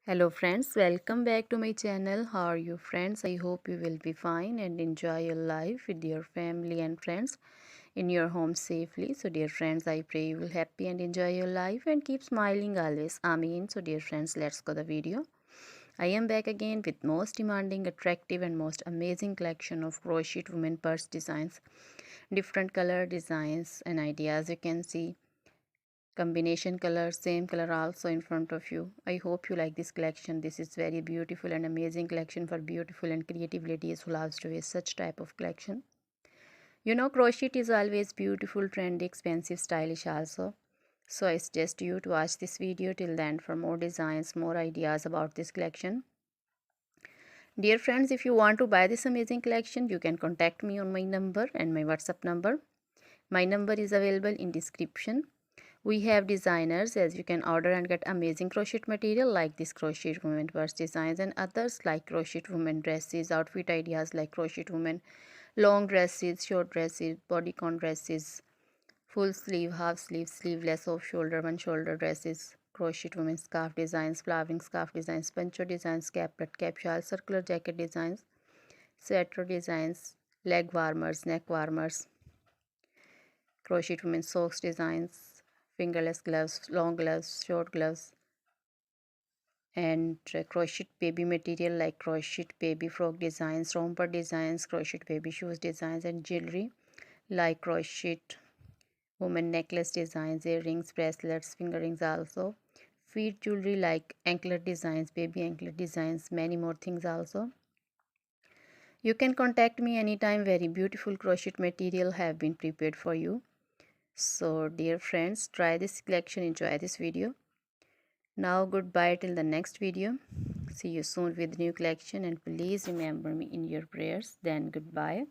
Hello friends, welcome back to my channel. How are you friends? I hope you will be fine and enjoy your life with your family and friends in your home safely. So dear friends, I pray you will happy and enjoy your life and keep smiling always. Amen. So dear friends, let's go the video. I am back again with most demanding, attractive and most amazing collection of crochet women purse designs. Different color designs and ideas you can see combination color, same color also in front of you. I hope you like this collection. This is very beautiful and amazing collection for beautiful and creative ladies who loves to wear such type of collection. You know, crochet is always beautiful, trendy, expensive, stylish also. So I suggest you to watch this video till the end for more designs, more ideas about this collection. Dear friends, if you want to buy this amazing collection, you can contact me on my number and my WhatsApp number. My number is available in description. We have designers as you can order and get amazing crochet material like this crochet women purse designs and others like crochet women dresses, outfit ideas like crochet women long dresses, short dresses, bodycon dresses, full sleeve, half sleeve, sleeveless, off shoulder, one shoulder dresses, crochet women scarf designs, flowering scarf designs, poncho designs, caplet, cap shawl, circular jacket designs, sweater designs, leg warmers, neck warmers, crochet women socks designs, fingerless gloves, long gloves, short gloves, and crochet baby material like crochet baby frog designs, romper designs, crochet baby shoes designs, and jewelry like crochet woman necklace designs, earrings, bracelets, finger rings also. Feet jewelry like anklet designs, baby anklet designs, many more things also. You can contact me anytime. Very beautiful crochet material have been prepared for you. So dear friends, try this collection, enjoy this video. Now goodbye till the next video. See you soon with new collection and please remember me in your prayers. Then goodbye.